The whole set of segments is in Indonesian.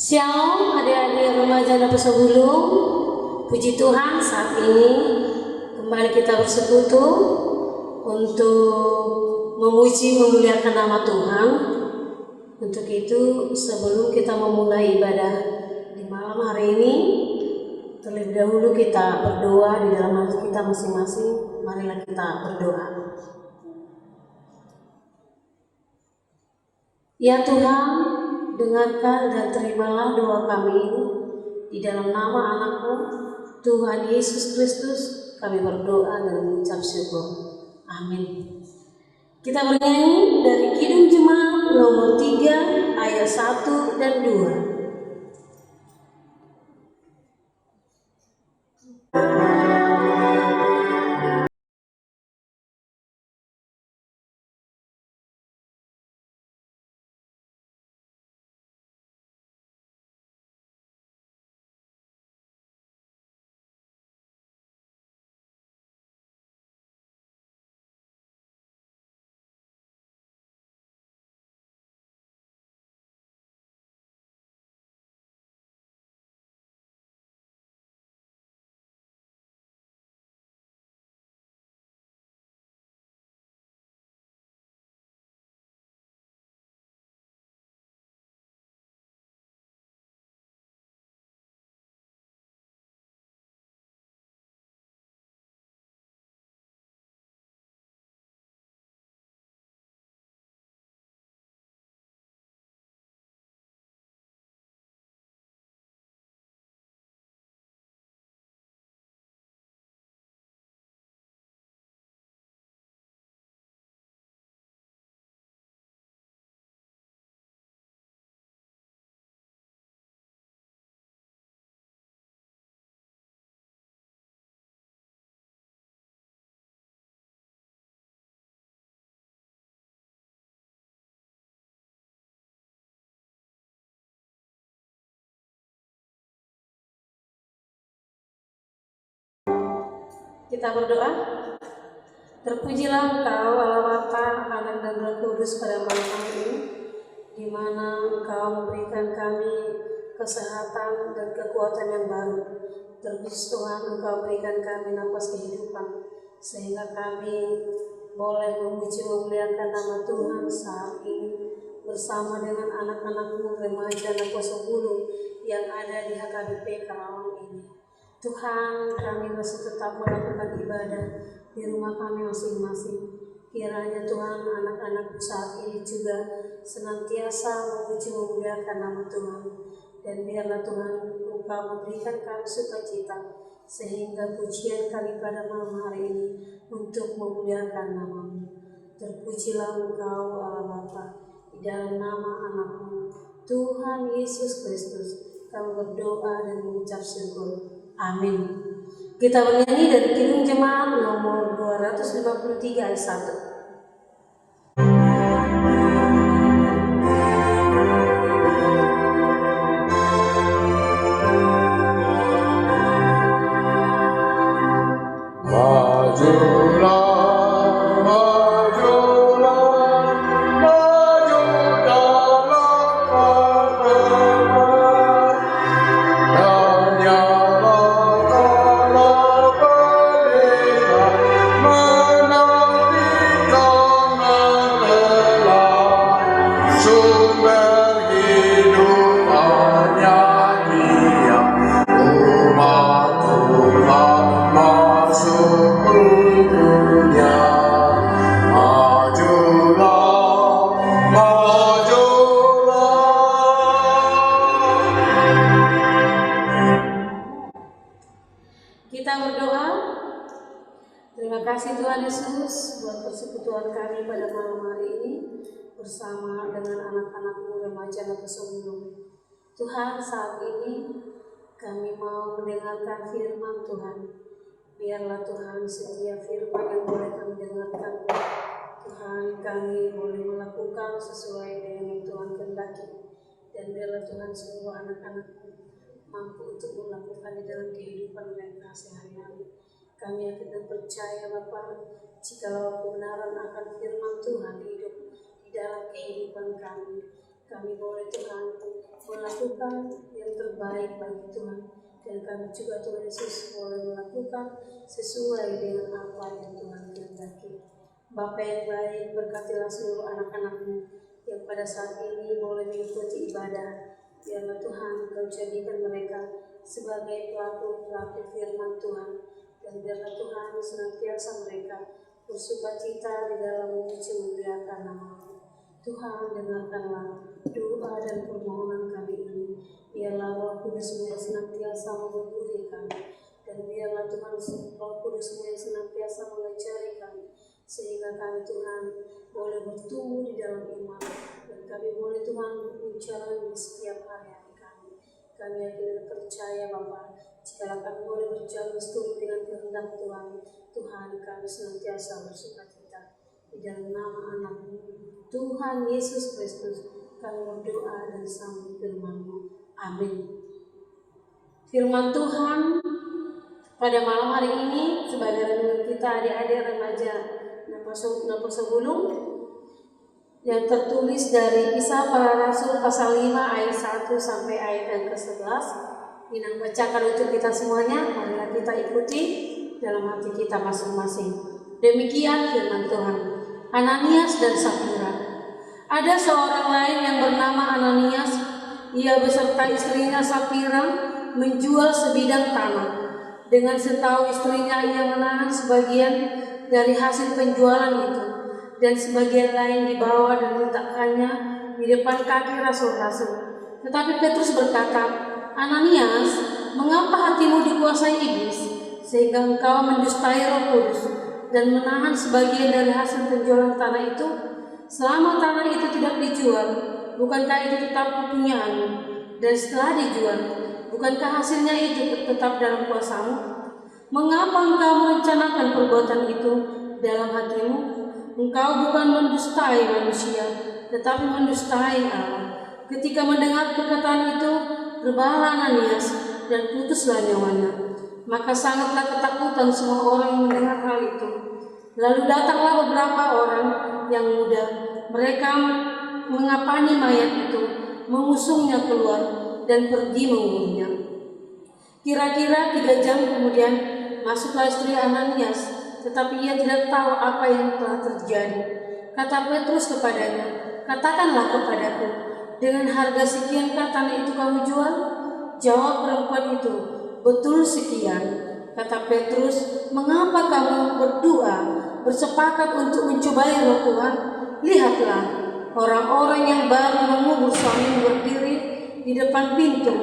Shalom adik-adik remaja dan pesebulung. Puji Tuhan, saat ini kembali kita bersekutu untuk memuji memuliakan nama Tuhan. Untuk itu, sebelum kita memulai ibadah di malam hari ini, terlebih dahulu kita berdoa di dalam hati kita masing-masing. Marilah kita berdoa. Ya Tuhan, dengarkan dan terimalah doa kami ini. Di dalam nama anakmu, Tuhan Yesus Kristus, kami berdoa dan mengucap syukur. Amin. Kita bernyanyi dari Kidung Jemaat nomor 3 ayat 1 dan 2. Kita berdoa. Terpujilah Engkau Allah Bapa, Anak dan Roh Kudus pada malam hari ini, di mana Engkau memberikan kami kesehatan dan kekuatan yang baru. Terpuji Tuhan, Engkau berikan kami napas kehidupan, sehingga kami boleh memuji memuliakan nama Tuhan saat ini bersama dengan anak-anak-Mu remaja dan pesebulu yang ada di HKBP Karawang ini. Tuhan, kami masih tetap melakukan ibadah di rumah kami masing-masing. Kiranya Tuhan, anak-anak saat ini juga senantiasa memuji memuliakan nama Tuhan. Dan biarlah Tuhan, Engkau memberikan kami sukacita, sehingga pujian kami pada malam hari ini untuk memuliakan nama-Mu. Terpujilah Engkau Allah Bapa, di dalam nama anak-Mu, Tuhan Yesus Kristus, kami berdoa dan mengucap syukur. Amin. Kita bernyanyi dari Kidung Jemaat nomor 253 ayat 1. Kita berdoa. Terima kasih Tuhan Yesus buat persekutuan kami pada malam hari ini bersama dengan anak-anak-Mu remaja dan pesebulu. Tuhan, saat ini kami mau mendengarkan firman Tuhan. Biarlah Tuhan setiap firman yang boleh kami dengarkan, Tuhan, kami boleh melakukan sesuai dengan yang Tuhan kehendaki. Dan biarlah Tuhan semua anak-anak-Mu mampu untuk melakukan di dalam kehidupan mereka sehari-hari. Kami yakin dan percaya Bapa, jikalau kebenaran akan firman Tuhan hidup di dalam kehidupan kami, Kami boleh Tuhan melakukan yang terbaik bagi Tuhan, dan kami juga Tuhan Yesus boleh melakukan sesuai dengan apa yang Tuhan kehendaki. Bapa yang baik, berkatilah seluruh anak-anak-Mu yang pada saat ini boleh mengikuti ibadah. Biarlah Tuhan Kau jadikan mereka sebagai pelaku-pelaku firman Tuhan, dan biarlah Tuhan senantiasa mereka bersukacita di dalam memuji memuliakan nama-Mu. Tuhan, dengarkanlah doa dan permohonan kami ini. Biarlah Roh Kudus-Mu yang senantiasa memenuhi kami, dan biarlah Tuhan Roh Kudus-Mu yang senantiasa mengajari kami, sehingga kami Tuhan boleh bertumbuh di dalam iman, dan kami boleh Tuhan menjalani setiap hari-hari kami. Kami yakin dan percaya Bapa, jika kami boleh berjalan seturut dengan kehendak Tuhan, Tuhan kami senantiasa bersukacita. Di dalam nama anak-Mu Tuhan Yesus Kristus kami berdoa dan sambut firman-Mu. Amin. Firman Tuhan pada malam hari ini sebagai renungan kita adik-adik remaja Naposo Gunung yang tertulis dari Kisah Para Rasul pasal 5 ayat 1 sampai ayat yang ke-11. Inang bacakan untuk kita semuanya, marilah kita ikuti dalam hati kita masing-masing. Demikian firman Tuhan. Ananias dan Safira. Ada seorang lain yang bernama Ananias. Ia beserta istrinya Safira menjual sebidang tanah. Dengan setahu istrinya, ia menahan sebagian dari hasil penjualan itu, dan sebagian lain dibawa dan diletakkannya di depan kaki rasul-rasul. Tetapi Petrus berkata, Ananias, mengapa hatimu dikuasai iblis, sehingga engkau mendustai Roh Kudus dan menahan sebagian dari hasil penjualan tanah itu? Selama tanah itu tidak dijual, bukankah itu tetap kepunyaanmu? Dan setelah dijual, bukankah hasilnya itu tetap dalam kuasamu? Mengapa engkau merencanakan perbuatan itu dalam hatimu? Engkau bukan mendustai manusia, tetapi mendustai Allah. Ketika mendengar perkataan itu, berbahalah Ananias dan putuslah nyawanya. Maka sangatlah ketakutan semua orang yang mendengar hal itu. Lalu datanglah beberapa orang yang muda. Mereka mengapani mayat itu, mengusungnya keluar, dan pergi menguburnya. Kira-kira 3 jam kemudian masuklah istri Ananias, tetapi ia tidak tahu apa yang telah terjadi. Kata Petrus kepadanya, katakanlah kepadaku, dengan harga sekiankah tanah itu kamu jual? Jawab perempuan itu, betul sekian. Kata Petrus, mengapa kamu berdua bersepakat untuk mencobai Roh Tuhan? Lihatlah, orang-orang yang baru mengubur suamimu berdiri di depan pintu,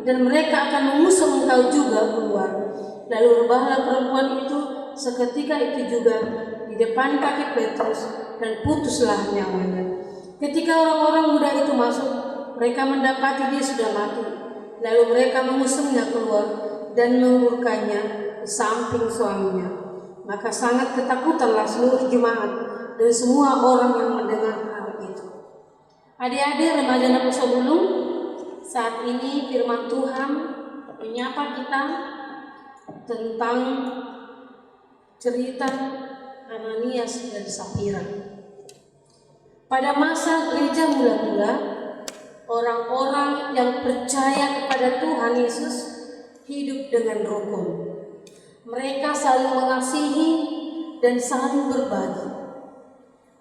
dan mereka akan mengusung engkau juga keluar. Lalu rebahlah perempuan itu seketika itu juga di depan kaki Petrus, dan putuslah nyawanya. Ketika orang-orang muda itu masuk, mereka mendapati dia sudah mati. Lalu mereka mengusungnya keluar dan menguburkannya di samping suaminya. Maka sangat ketakutanlah seluruh jemaat dan semua orang yang mendengar hal itu. Adik-adik remaja Naposo Gunung, saat ini firman Tuhan menyapa kita tentang cerita Ananias dan Safira. Pada masa gereja mula-mula, orang-orang yang percaya kepada Tuhan Yesus hidup dengan rukun. Mereka saling mengasihi dan saling berbagi.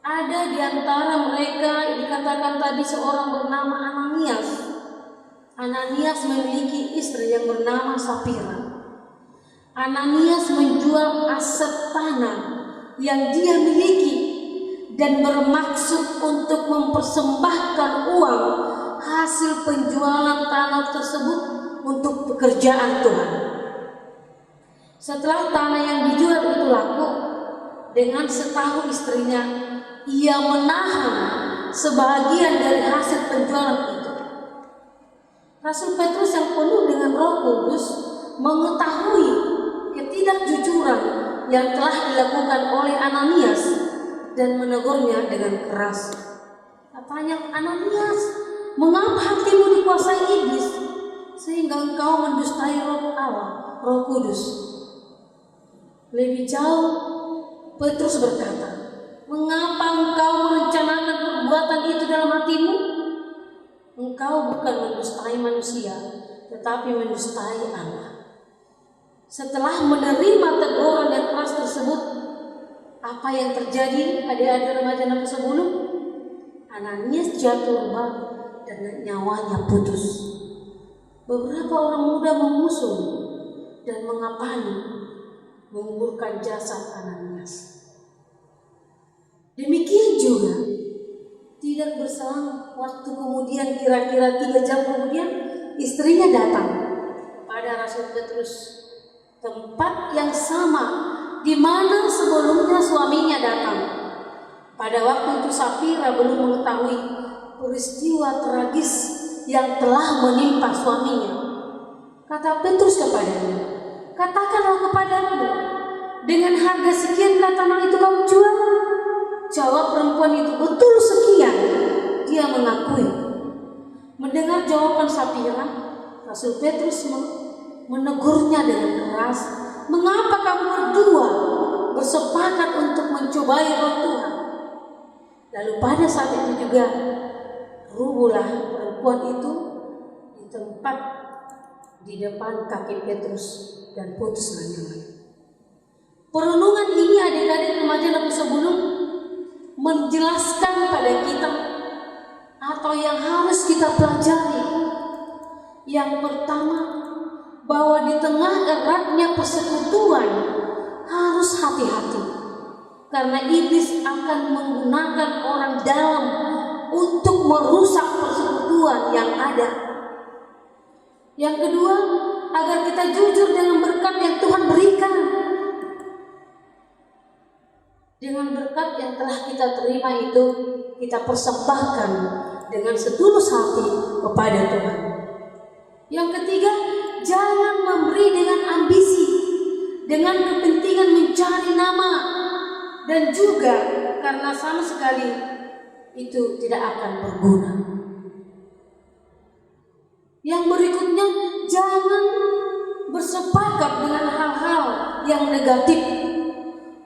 Ada di antara mereka dikatakan tadi seorang bernama Ananias. Ananias memiliki istri yang bernama Safira. Ananias menjual aset tanah yang dia miliki dan bermaksud untuk mempersembahkan uang hasil penjualan tanah tersebut untuk pekerjaan Tuhan. Setelah tanah yang dijual itu laku, dengan setahu istrinya, ia menahan sebagian dari hasil penjualan itu. Rasul Petrus yang penuh dengan Roh Kudus mengetahui ketidakjujuran yang telah dilakukan oleh Ananias dan menegurnya dengan keras. Katanya, Ananias, mengapa hatimu dikuasai iblis sehingga engkau mendustai Roh Allah, Roh Kudus? Lebih jauh, Petrus berkata, mengapa engkau merencanakan perbuatan itu dalam hatimu? engkau bukan mendustai manusia, tetapi mendustai Allah. Setelah menerima teguran yang keras tersebut, apa yang terjadi adik-adik remaja Nabi sebelum? Ananias jatuh lemah dan nyawanya putus. Beberapa orang muda mengusung dan mengapani, menguburkan jasad Ananias. Demikian juga, tidak berselang waktu kemudian, kira-kira 3 jam kemudian, istrinya datang pada Rasul Petrus, tempat yang sama di mana sebelumnya suaminya datang. Pada waktu itu Safira belum mengetahui peristiwa tragis yang telah menimpa suaminya. Kata Petrus kepadanya, katakanlah kepadamu, dengan harga sekian tanah itu kamu jual? Jawab perempuan itu, betul sekian. Dia mengakui. Mendengar jawaban Safira, Rasul Petrus menegurnya dengan keras, mengapa kamu berdua bersepakat untuk mencobai Roh Tuhan? Lalu pada saat itu juga rubuhlah perempuan itu di tempat di depan kaki Petrus dan putuslah nyawanya. Perenungan ini adik-adik remaja Nabi sebelum menjelaskan pada kita atau yang harus kita pelajari. Yang pertama, bahwa di tengah eratnya persekutuan harus hati-hati, karena iblis akan menggunakan orang dalam untuk merusak persekutuan yang ada. Yang kedua, agar kita jujur dengan berkat yang Tuhan berikan. Dengan berkat yang telah kita terima itu, kita persembahkan dengan setulus hati kepada Tuhan. Yang ketiga, jangan memberi dengan ambisi, dengan kepentingan mencari nama, dan juga karena sama sekali itu tidak akan berguna. Yang berikutnya, jangan bersepakat dengan hal-hal yang negatif,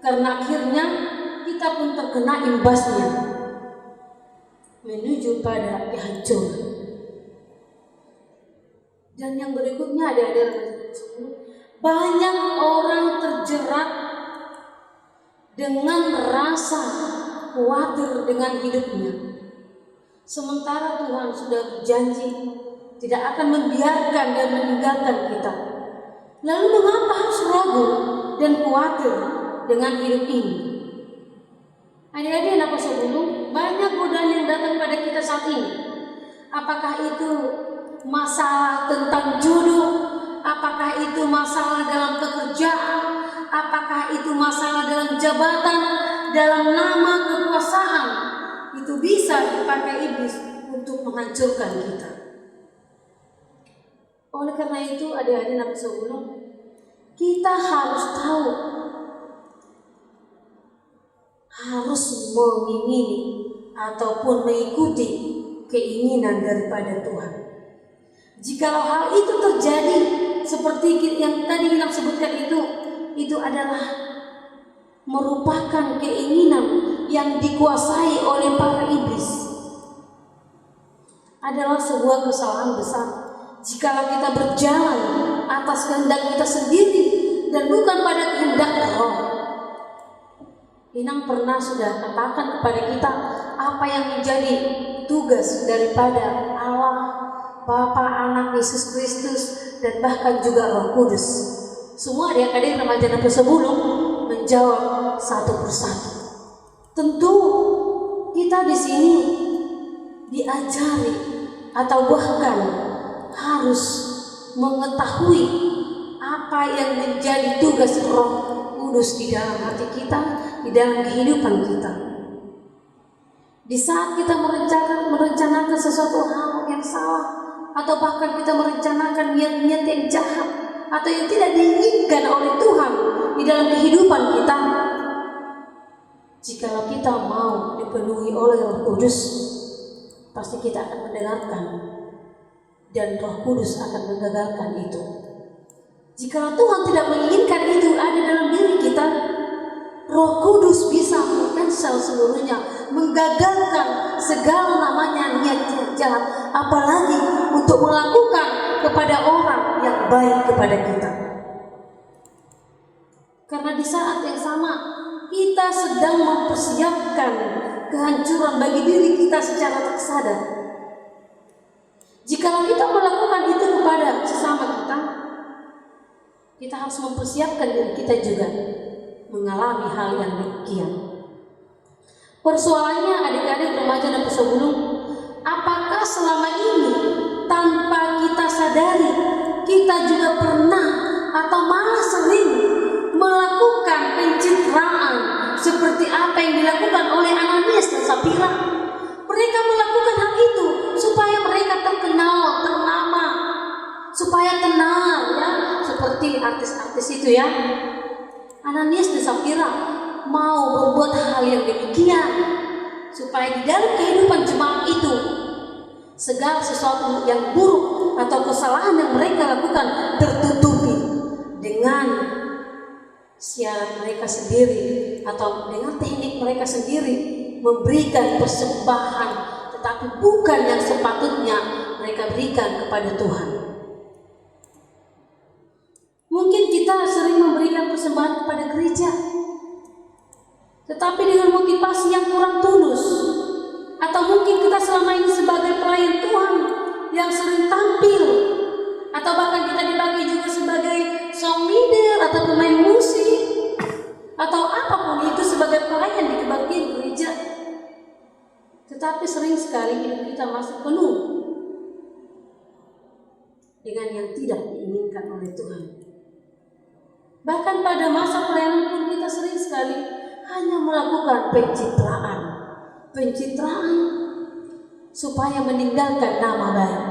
karena akhirnya kita pun terkena imbasnya menuju pada kehancuran. Dan yang berikutnya ada banyak orang terjerat dengan rasa khawatir dengan hidupnya, sementara Tuhan sudah berjanji tidak akan membiarkan dan meninggalkan kita. Lalu mengapa harus ragu dan khawatir dengan hidup ini? Adik-adik apa sebelum banyak godaan yang datang pada kita saat ini. Apakah itu masalah tentang jodoh? Apakah itu masalah dalam pekerjaan? Apakah itu masalah dalam jabatan, dalam nama, kekuasaan? Itu bisa dipakai iblis untuk menghancurkan kita. Oleh karena itu, adik-adik Nabi sebelum, kita harus tahu, harus mengingini ataupun mengikuti keinginan daripada Tuhan. Jikalau hal itu terjadi seperti yang tadi kita sebutkan itu adalah merupakan keinginan yang dikuasai oleh para iblis. Adalah sebuah kesalahan besar jikalau kita berjalan atas kehendak kita sendiri dan bukan pada kehendak Roh. Inang pernah sudah katakan kepada kita apa yang menjadi tugas daripada Allah, Bapa, Anak, Yesus Kristus, dan bahkan juga Roh Kudus. Semua adik-adik remaja Nabi sebelum menjawab satu persatu. Tentu kita di sini diajari atau bahkan harus mengetahui apa yang menjadi tugas Roh Kudus di dalam hati kita, di dalam kehidupan kita. Di saat kita merencanakan sesuatu hal yang salah, atau bahkan kita merencanakan niat-niat yang jahat atau yang tidak diinginkan oleh Tuhan di dalam kehidupan kita, jikalau kita mau dipenuhi oleh Roh Kudus, pasti kita akan mendengarkan dan Roh Kudus akan menggagalkan itu. Jikalau Tuhan tidak menginginkan itu ada dalam diri kita, Roh Kudus bisa melakukan cancel seluruhnya, menggagalkan segala namanya niat jahat, apalagi untuk melakukan kepada orang yang baik kepada kita. Karena di saat yang sama kita sedang mempersiapkan kehancuran bagi diri kita secara tak sadar. Jikalau kita melakukan itu kepada sesama kita harus mempersiapkan diri kita juga mengalami hal yang demikian. Persoalannya adik-adik remaja dan pesobulung, apakah selama ini tanpa kita sadari kita juga pernah atau malah sering melakukan pencitraan seperti apa yang dilakukan oleh Ananias dan Safira? Mereka melakukan hal itu supaya mereka terkenal, ternama, supaya tenar, ya, seperti artis-artis itu ya. Ananias dan Safira mau berbuat hal yang demikian supaya di dalam kehidupan jemaat itu segala sesuatu yang buruk atau kesalahan yang mereka lakukan tertutupi dengan syarat mereka sendiri atau dengan teknik mereka sendiri memberikan persembahan, tetapi bukan yang sepatutnya mereka berikan kepada Tuhan. Mungkin kita sering memberikan persembahan kepada gereja, tetapi dengan motivasi yang kurang tulus. Atau mungkin kita selama ini sebagai pelayan Tuhan yang sering tampil, atau bahkan kita dipakai juga sebagai song leader atau pemain musik, atau apapun itu sebagai pelayan di kebaktian gereja. Tetapi sering sekali hidup kita masih penuh dengan yang tidak diinginkan oleh Tuhan. Bahkan pada masa pelayanan pun kita sering sekali hanya melakukan pencitraan supaya meninggalkan nama baik,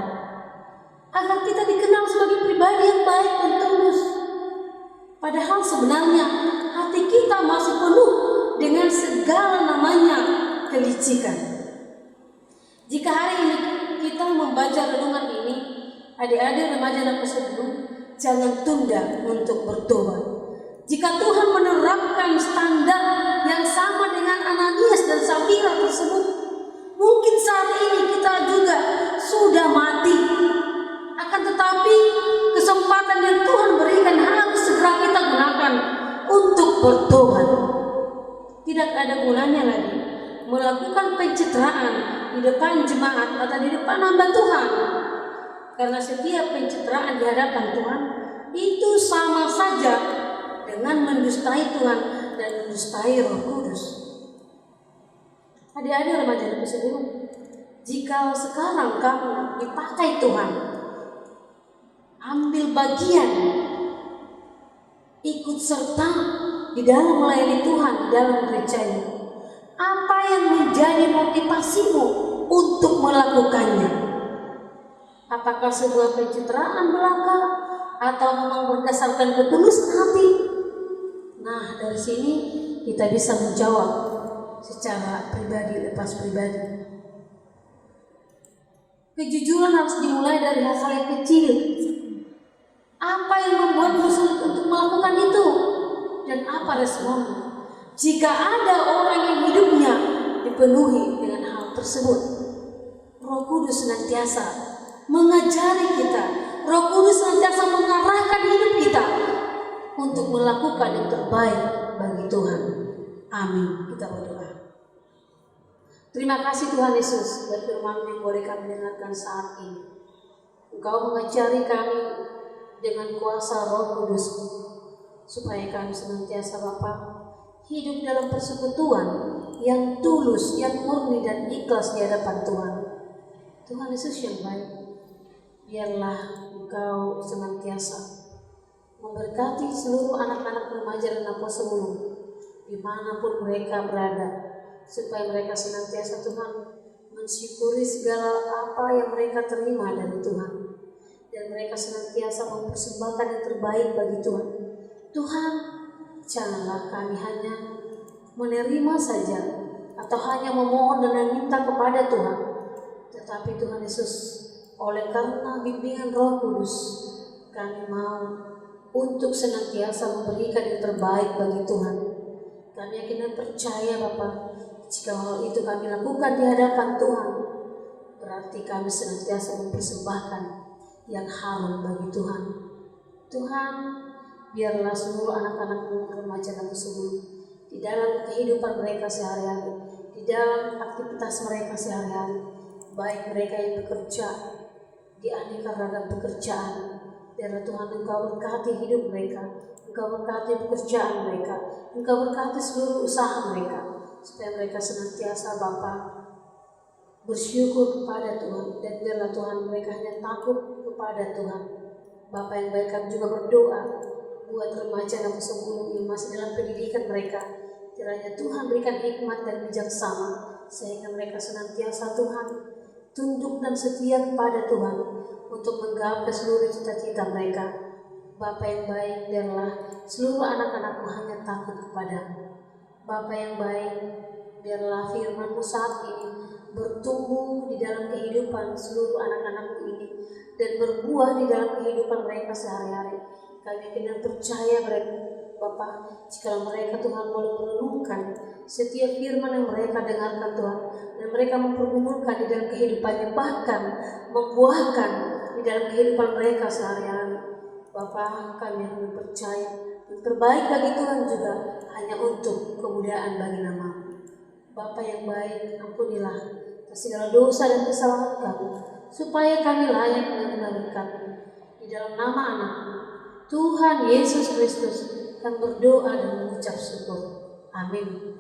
agar kita dikenal sebagai pribadi yang baik dan tulus. Padahal sebenarnya hati kita masih penuh dengan segala namanya kelicikan. Jika hari ini kita membaca renungan ini, adik-adik remaja dan pesobulung, jangan tunda untuk bertobat. Jika Tuhan menerapkan standar yang sama dengan Ananias dan Safira tersebut, mungkin saat ini kita juga sudah mati. Akan tetapi kesempatan yang Tuhan berikan harus segera kita gunakan untuk bertobat. Tidak ada gunanya lagi melakukan pencitraan di depan jemaat atau di depan hamba Tuhan. Karena setiap pencitraan di hadapan Tuhan itu sama saja dengan mendustai Tuhan dan mendustai Roh Kudus. Adik-adik remaja dan pesobulung, jika sekarang kamu dipakai Tuhan, ambil bagian, ikut serta di dalam melayani Tuhan di dalam gereja-Nya, apa yang menjadi motivasimu untuk melakukannya? Apakah sebuah pencitraan belaka atau memang berdasarkan ketulusan hati? Nah, dari sini kita bisa menjawab secara pribadi lepas pribadi. Kejujuran harus dimulai dari hal-hal yang kecil. Apa yang membuatmu sulit untuk melakukan itu? Dan apa responmu? Jika ada orang yang hidupnya dipenuhi dengan hal tersebut, Roh Kudus senantiasa mengajari kita, Roh Kudus senantiasa mengarahkan hidup kita untuk melakukan yang terbaik bagi Tuhan. Amin. Kita berdoa. Terima kasih Tuhan Yesus buat firman yang boleh kami dengarkan saat ini. Engkau mengajari kami dengan kuasa Roh Kudus supaya kami senantiasa Bapa hidup dalam persekutuan yang tulus, yang murni dan ikhlas di hadapan Tuhan. Tuhan Yesus yang baik, biarlah Engkau senantiasa memberkati seluruh anak-anak remaja dan pesobulung dimanapun mereka berada, supaya mereka senantiasa Tuhan mensyukuri segala apa yang mereka terima dari Tuhan, dan mereka senantiasa mempersembahkan yang terbaik bagi Tuhan. Tuhan, janganlah kami hanya menerima saja atau hanya memohon dan meminta kepada Tuhan, tetapi Tuhan Yesus, oleh karena bimbingan Roh Kudus, kami mau untuk senantiasa memberikan yang terbaik bagi Tuhan. Kami yakin dan percaya Bapa, Jika hal itu kami lakukan di hadapan Tuhan, berarti kami senantiasa mempersembahkan yang harum bagi Tuhan. Tuhan, biarlah seluruh anak-anak-Mu, remaja dan semua di dalam kehidupan mereka sehari-hari, di dalam aktivitas mereka sehari-hari, baik mereka yang bekerja di aneka ragam pekerjaan, biarlah Tuhan Engkau berkati hidup mereka, Engkau berkati pekerjaan mereka, Engkau berkati seluruh usaha mereka, supaya mereka senantiasa Bapa bersyukur kepada Tuhan, dan biarlah Tuhan mereka hanya takut kepada Tuhan. Bapa yang baik, kami juga berdoa buat remaja dan sebelum yang masih dalam pendidikan mereka, kiranya Tuhan berikan hikmat dan bijaksana sehingga mereka senantiasa Tuhan tunduk dan setia kepada Tuhan untuk menggapai seluruh cita-cita mereka. Bapa yang baik, biarlah seluruh anak-anak-Mu hanya takut kepada-Mu. Bapa yang baik, biarlah firman-Mu saat ini bertumbuh di dalam kehidupan seluruh anak-anak-Mu ini dan berbuah di dalam kehidupan mereka sehari-hari. Kami kena percaya mereka, Bapa, jika mereka Tuhan boleh merenungkan setiap firman yang mereka dengarkan Tuhan, dan mereka mempergumulkan di dalam kehidupannya, bahkan membuahkan di dalam kehidupan mereka sehari-hari. Bapa, kami akan percaya yang terbaik bagi Tuhan juga hanya untuk kemuliaan bagi nama-Mu. Bapa yang baik, ampunilah segala dosa dan kesalahan kami, supaya kami layak menerima berkat-Mu. Di dalam nama Anak-Mu, Tuhan Yesus Kristus, kami berdoa dan mengucap syukur. Amin.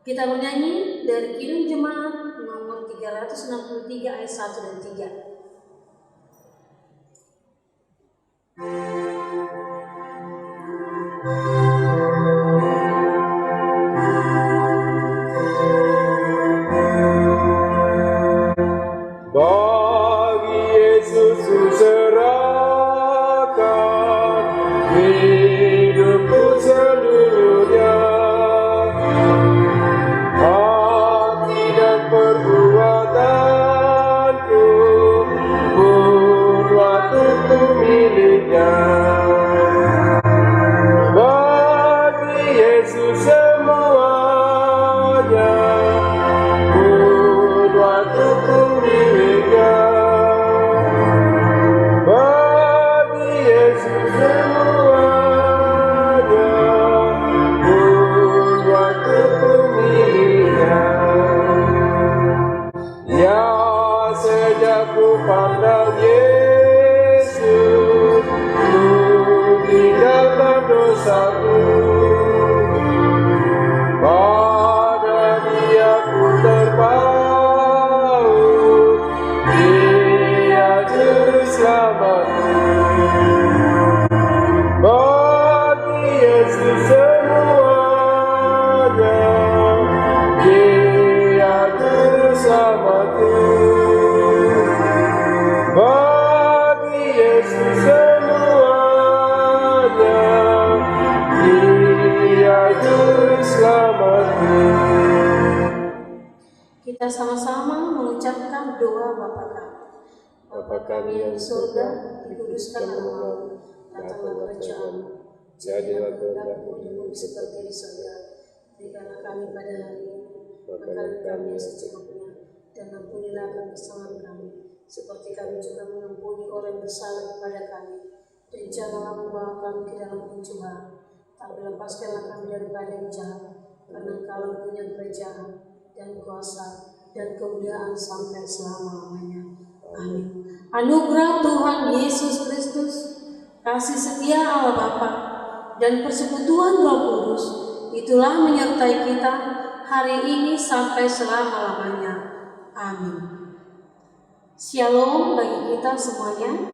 Kita bernyanyi dari Kidung Jemaat nomor 363 ayat 1 dan 3. Bagi Yesus kuserahkan hidupku seluruhnya, hati dan perbuatanku pun waktuku miliknya. Bagi Yesus semuanya pun waktuku miliknya. Bagi Yesus semuanya pun waktuku miliknya. Ya, sejak ku pandang Yesus, ku tinggalkan dosaku. Pada Dia ku terpaut, Dia juru selamatku. Bagi Yesus semuanya, Dia juru selamatku. Bagi Yesus semuanya, Dia juru selamatku. Kita sama-sama mengucapkan doa Bapa kami. Bapa kami yang di surga, dikuduskan nama-Mu, datanglah kerajaan-Mu, jadilah kehendak-Mu di bumi seperti di surga. Berikanlah kami pada hari ini makanan kami yang secukupnya, dan ampunilah kami kesalahan kami, seperti kami juga mengampuni orang yang bersalah kepada kami. Dan janganlah membawa kami ke dalam pencobaan, tapi lepaskanlah kami daripada yang jahat, karena Engkau punya kerajaan dan kuasa dan kemuliaan sampai selama-lamanya. Amin. Anugerah Tuhan Yesus Kristus, kasih setia Allah Bapa, dan persekutuan Roh Kudus itulah menyertai kita hari ini sampai selama-lamanya. Amin. Shalom bagi kita semuanya.